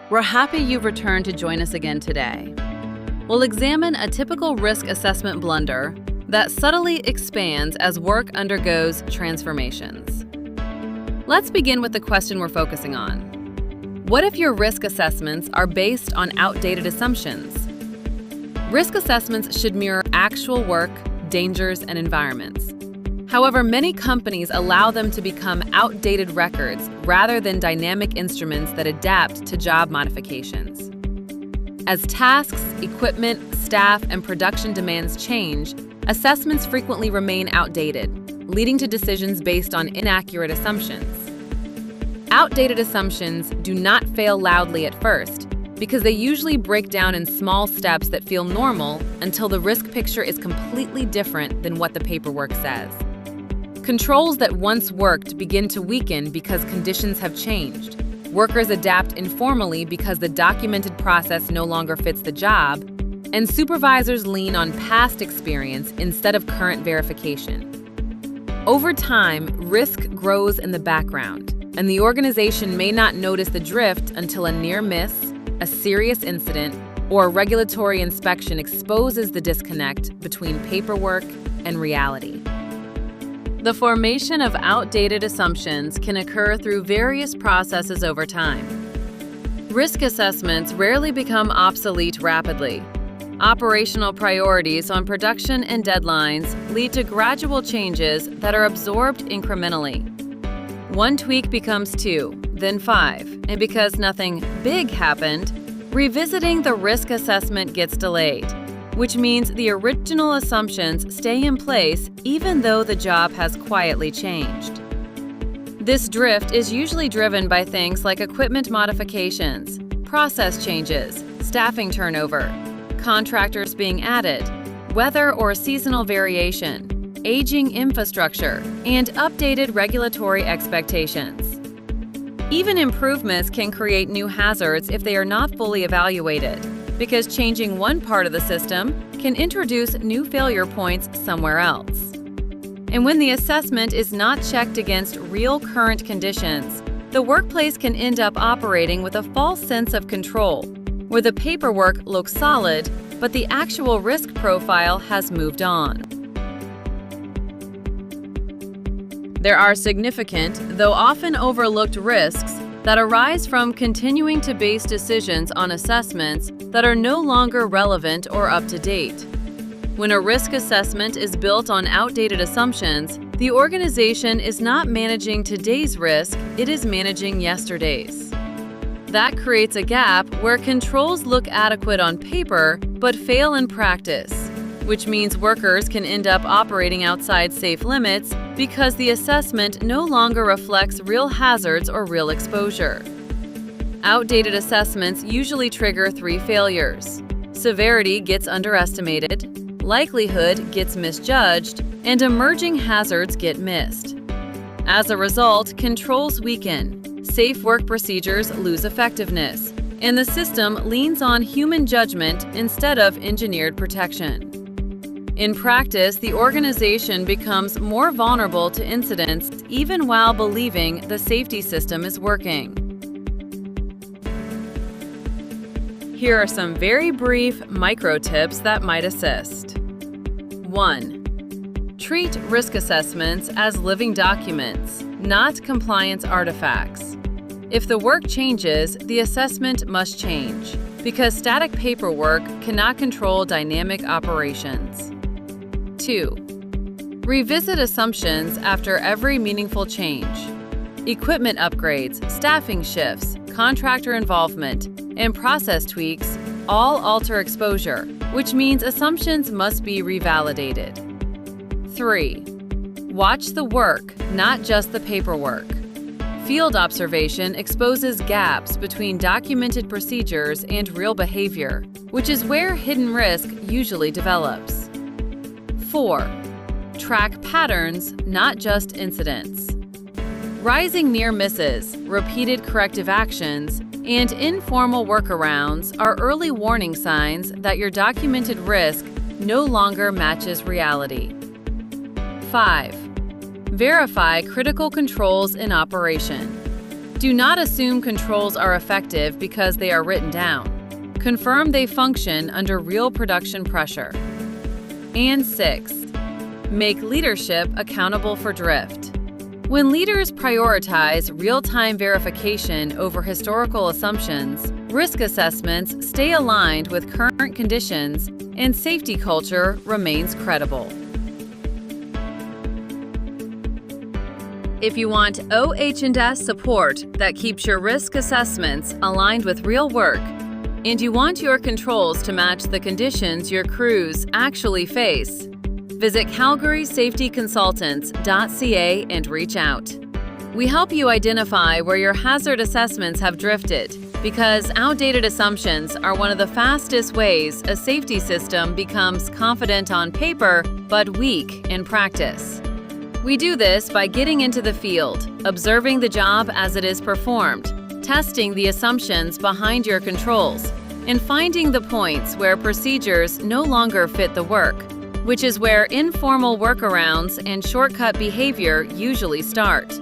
We're happy you've returned to join us again today. We'll examine a typical risk assessment blunder that subtly expands as work undergoes transformations. Let's begin with the question we're focusing on. What if your risk assessments are based on outdated assumptions? Risk assessments should mirror actual work, dangers, and environments. However, many companies allow them to become outdated records rather than dynamic instruments that adapt to job modifications. As tasks, equipment, staff, and production demands change, assessments frequently remain outdated, leading to decisions based on inaccurate assumptions. Outdated assumptions do not fail loudly at first because they usually break down in small steps that feel normal until the risk picture is completely different than what the paperwork says. Controls that once worked begin to weaken because conditions have changed. Workers adapt informally because the documented process no longer fits the job, and supervisors lean on past experience instead of current verification. Over time, risk grows in the background, and the organization may not notice the drift until a near miss, a serious incident, or a regulatory inspection exposes the disconnect between paperwork and reality. The formation of outdated assumptions can occur through various processes over time. Risk assessments rarely become obsolete rapidly. Operational priorities on production and deadlines lead to gradual changes that are absorbed incrementally. One tweak becomes 2, then 5, and because nothing big happened, revisiting the risk assessment gets delayed, which means the original assumptions stay in place even though the job has quietly changed. This drift is usually driven by things like equipment modifications, process changes, staffing turnover, contractors being added, weather or seasonal variation, aging infrastructure, and updated regulatory expectations. Even improvements can create new hazards if they are not fully evaluated, because changing one part of the system can introduce new failure points somewhere else. And when the assessment is not checked against real current conditions, the workplace can end up operating with a false sense of control, where the paperwork looks solid, but the actual risk profile has moved on. There are significant, though often overlooked risks that arise from continuing to base decisions on assessments that are no longer relevant or up to date. When a risk assessment is built on outdated assumptions, the organization is not managing today's risk, it is managing yesterday's. That creates a gap where controls look adequate on paper but fail in practice, which means workers can end up operating outside safe limits because the assessment no longer reflects real hazards or real exposure. Outdated assessments usually trigger 3 failures. Severity gets underestimated, likelihood gets misjudged, and emerging hazards get missed. As a result, controls weaken, safe work procedures lose effectiveness, and the system leans on human judgment instead of engineered protection. In practice, the organization becomes more vulnerable to incidents even while believing the safety system is working. Here are some very brief micro tips that might assist. 1. Treat risk assessments as living documents, not compliance artifacts. If the work changes, the assessment must change, because static paperwork cannot control dynamic operations. 2. Revisit assumptions after every meaningful change. Equipment upgrades, staffing shifts, contractor involvement, and process tweaks all alter exposure, which means assumptions must be revalidated. 3. Watch the work, not just the paperwork. Field observation exposes gaps between documented procedures and real behavior, which is where hidden risk usually develops. 4. Track patterns, not just incidents. Rising near misses, repeated corrective actions, and informal workarounds are early warning signs that your documented risk no longer matches reality. 5. Verify critical controls in operation. Do not assume controls are effective because they are written down. Confirm they function under real production pressure. And 6. Make leadership accountable for drift. When leaders prioritize real-time verification over historical assumptions, risk assessments stay aligned with current conditions, and safety culture remains credible. If you want OH&S support that keeps your risk assessments aligned with real work, and you want your controls to match the conditions your crews actually face, visit calgarysafetyconsultants.ca and reach out. We help you identify where your hazard assessments have drifted, because outdated assumptions are one of the fastest ways a safety system becomes confident on paper but weak in practice. We do this by getting into the field, observing the job as it is performed, testing the assumptions behind your controls, and finding the points where procedures no longer fit the work, which is where informal workarounds and shortcut behavior usually start.